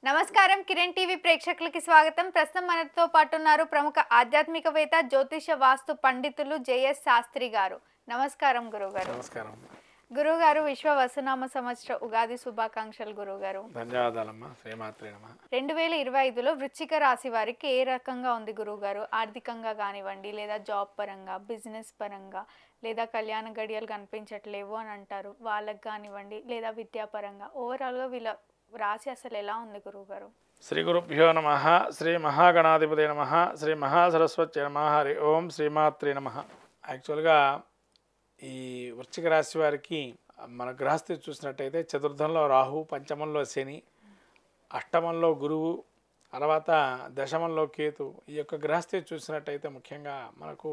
నమస్కారం కిరణ్ టీవీ ప్రేక్షకులకి స్వాగతం. ప్రస్తుతం మనతో పాటు ఉన్నారు ప్రముఖ ఆధ్యాత్మికవేత్త జ్యోతిష వాస్తు పండితులు జేఎస్ శాస్త్రి గారు. నమస్కారం గురుగారు. నమస్కారం గురుగారు, విశ్వ వసునామ సంవత్సర ఉగాది శుభాకాంక్షలు గురుగారు. ధన్యవాదాలమ్మా. శ్రీమాత్రే నమః. 2025లో వృశ్చిక రాశి వారికి ఏ రకంగా ఉంది గురుగారు? ఆర్థికంగా కానివ్వండి, లేదా జాబ్ పరంగా, బిజినెస్ పరంగా, లేదా కళ్యాణ గడియలు కనిపించట్లేవు అని అంటారు, వాళ్ళకి కానివ్వండి, లేదా విద్యాపరంగా ఓవరాల్గా వీళ్ళ రాశి అసలు ఎలా ఉంది గురుగారు? శ్రీ గురుభ్యో నమః. శ్రీ మహాగణాధిపతి నమః. శ్రీ మహాసరస్వతి నమః. హరి ఓం శ్రీమాత్రే నమః. యాక్చువల్గా ఈ వృశ్చిక రాశి వారికి మన గ్రహస్థితి చూసినట్టయితే చతుర్థంలో రాహు, పంచమంలో శని, అష్టమంలో గురువు, తర్వాత దశమంలో కేతు. ఈ యొక్క గ్రహస్థితి చూసినట్టయితే ముఖ్యంగా మనకు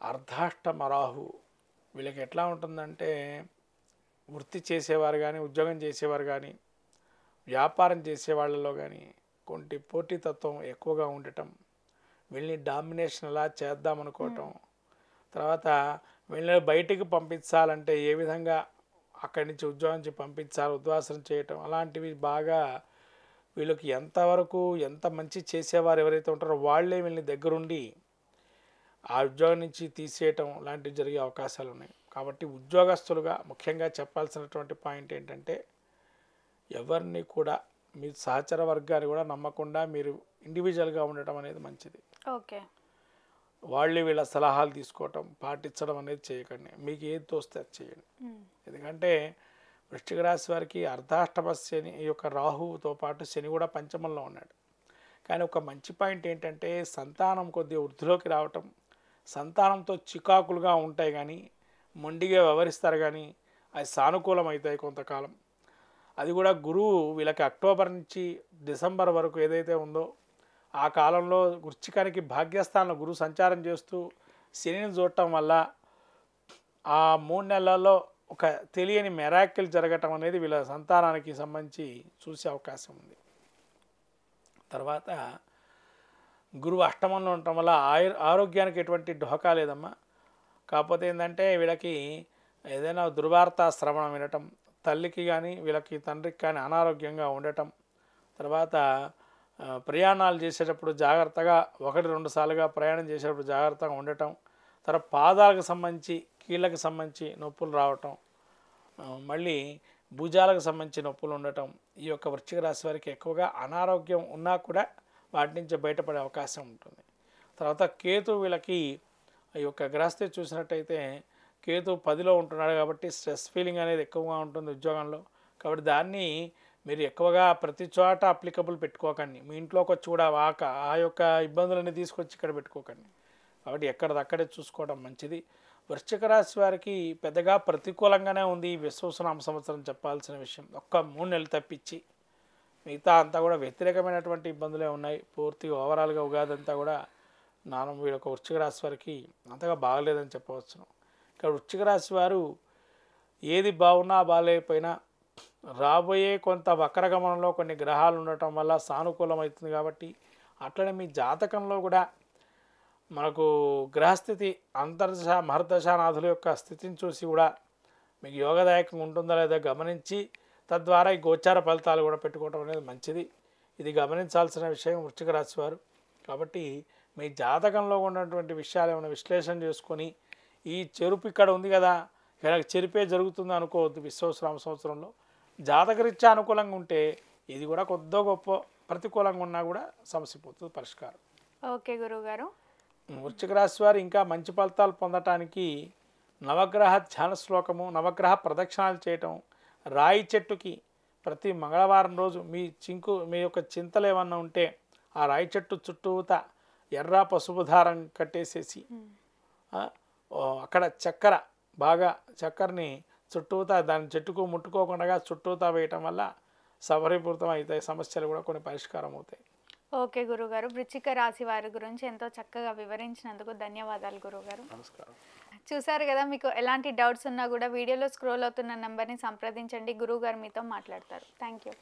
అర్ధాష్టమ రాహు. వీళ్ళకి ఎట్లా ఉంటుందంటే వృత్తి చేసేవారు కానీ, ఉద్యోగం చేసేవారు కానీ, వ్యాపారం చేసే వాళ్ళలో కానీ కొంటి పోటీతత్వం ఎక్కువగా ఉండటం, వీళ్ళని డామినేషన్ ఎలా చేద్దామనుకోవటం, తర్వాత వీళ్ళని బయటికి పంపించాలంటే ఏ విధంగా అక్కడి నుంచి ఉద్యోగం నుంచి పంపించాలి, ఉద్వాసన చేయటం, అలాంటివి బాగా వీళ్ళకి ఎంతవరకు ఎంత మంచి చేసేవారు ఎవరైతే ఉంటారో వాళ్ళే వీళ్ళని దగ్గరుండి ఆ ఉద్యోగం నుంచి తీసేయటం లాంటివి జరిగే అవకాశాలు ఉన్నాయి. కాబట్టి ఉద్యోగస్తులుగా ముఖ్యంగా చెప్పాల్సినటువంటి పాయింట్ ఏంటంటే ఎవరిని కూడా మీ సహచర వర్గాన్ని కూడా నమ్మకుండా మీరు ఇండివిజువల్గా ఉండటం అనేది మంచిది. ఓకే, వాళ్ళు వీళ్ళ సలహాలు తీసుకోవటం, పాటించడం అనేది చేయకండి. మీకు ఏది తోస్తే అది చేయండి. ఎందుకంటే వృశ్చిక రాశి వారికి అర్ధాష్టమ శని, ఈ యొక్క రాహువుతో పాటు శని కూడా పంచమంలో ఉన్నాడు. కానీ ఒక మంచి పాయింట్ ఏంటంటే సంతానం కొద్దిగా వృద్ధిలోకి రావటం, సంతానంతో చికాకులుగా ఉంటాయి కానీ మొండిగా వ్యవహరిస్తారు కానీ అది సానుకూలం అవుతాయి కొంతకాలం. అది కూడా గురువు వీళ్ళకి అక్టోబర్ నుంచి డిసెంబర్ వరకు ఏదైతే ఉందో ఆ కాలంలో వృశ్చికానికి భాగ్యస్థానంలో గురువు సంచారం చేస్తూ శనిని చూడటం వల్ల ఆ 3 నెలల్లో ఒక తెలియని మెరాకిల్ జరగటం అనేది వీళ్ళ సంతానానికి సంబంధించి చూసే అవకాశం ఉంది. తర్వాత గురువు అష్టమంలో ఉండటం వల్ల ఆరోగ్యానికి ఎటువంటి ఢోకా లేదమ్మా. కాకపోతే ఏంటంటే వీళ్ళకి ఏదైనా దుర్వార్త శ్రవణం వినటం, తల్లికి కానీ వీళ్ళకి తండ్రికి కానీ అనారోగ్యంగా ఉండటం, తర్వాత ప్రయాణాలు చేసేటప్పుడు జాగ్రత్తగా 1-2 సార్లుగా ప్రయాణం చేసేటప్పుడు జాగ్రత్తగా ఉండటం, తర్వాత పాదాలకు సంబంధించి కీళ్ళకి సంబంధించి నొప్పులు రావటం, మళ్ళీ భుజాలకు సంబంధించి నొప్పులు ఉండటం. ఈ యొక్క వృశ్చిక రాశి వారికి ఎక్కువగా అనారోగ్యం ఉన్నా కూడా వాటి నుంచి బయటపడే అవకాశం ఉంటుంది. తర్వాత కేతు వీళ్ళకి ఈ యొక్క గ్రహస్థితి చూసినట్టయితే కేతు 10లో ఉంటున్నాడు కాబట్టి స్ట్రెస్ ఫీలింగ్ అనేది ఎక్కువగా ఉంటుంది ఉద్యోగంలో. కాబట్టి దాన్ని మీరు ఎక్కువగా ప్రతి చోట అప్లికబుల్ పెట్టుకోకండి. మీ ఇంట్లోకి వచ్చి కూడా ఆ యొక్క ఇబ్బందులన్నీ తీసుకొచ్చి ఇక్కడ పెట్టుకోకండి. కాబట్టి ఎక్కడిదక్కడే చూసుకోవడం మంచిది. వృశ్చిక రాశి వారికి పెద్దగా ప్రతికూలంగానే ఉంది ఈ విశ్వవసునామ సంవత్సరం చెప్పాల్సిన విషయం. ఒక్క 3 నెలలు తప్పించి మిగతా అంతా కూడా వ్యతిరేకమైనటువంటి ఇబ్బందులే ఉన్నాయి. పూర్తిగా ఓవరాల్గా ఉగాది అంతా కూడా వీళ్ళ వృశ్చిక రాశి వారికి అంతగా బాగలేదని చెప్పవచ్చును. ఇక్కడ వృశ్చిక రాశి వారు ఏది బాగున్నా బాగాలేకపోయినా రాబోయే కొంత వక్రగమనంలో కొన్ని గ్రహాలు ఉండటం వల్ల సానుకూలమవుతుంది. కాబట్టి అట్లనే మీ జాతకంలో కూడా మనకు గ్రహస్థితి అంతర్దశ మహర్దశానాథుల యొక్క స్థితిని చూసి కూడా మీకు యోగదాయకంగా ఉంటుందా లేదా గమనించి తద్వారా ఈ గోచార ఫలితాలు కూడా పెట్టుకోవడం అనేది మంచిది. ఇది గమనించాల్సిన విషయం వృశ్చిక రాశి వారు. కాబట్టి మీ జాతకంలో ఉన్నటువంటి విషయాలు ఏమైనా విశ్లేషణ చేసుకొని ఈ చెరుపు ఇక్కడ ఉంది కదా, ఇక్కడ చెరిపే జరుగుతుంది అనుకోవద్దు. విశ్వవసునామ సంవత్సరంలో జాతకరీత్యా అనుకూలంగా ఉంటే ఇది కూడా కొద్దో గొప్ప ప్రతికూలంగా ఉన్నా కూడా సమసిపోతుంది పరిష్కారం. ఓకే గురువుగారు. వృశ్చిక రాశి వారు ఇంకా మంచి ఫలితాలు పొందటానికి నవగ్రహ ధ్యాన శ్లోకము, నవగ్రహ ప్రదక్షిణాలు చేయటం, రాయి చెట్టుకి ప్రతి మంగళవారం రోజు మీ యొక్క చింతలు ఏమన్నా ఉంటే ఆ రాయి చెట్టు చుట్టూత ఎర్ర పసుపు దారం కట్టేసేసి అక్కడ చక్కెరని చుట్టూతా దాని చెట్టుకు ముట్టుకోకుండా చుట్టూతా వేయటం వల్ల సఫలీకృతం అవుతాయి. సమస్యలు కూడా కొన్ని పరిష్కారం అవుతాయి. ఓకే గురుగారు, వృశ్చిక రాశి వారి గురించి ఎంతో చక్కగా వివరించినందుకు ధన్యవాదాలు గురుగారు. నమస్కారం. చూసారు కదా, మీకు ఎలాంటి డౌట్స్ ఉన్నా కూడా వీడియోలో స్క్రోల్ అవుతున్న నెంబర్ని సంప్రదించండి. గురువుగారు మీతో మాట్లాడతారు. Thank you.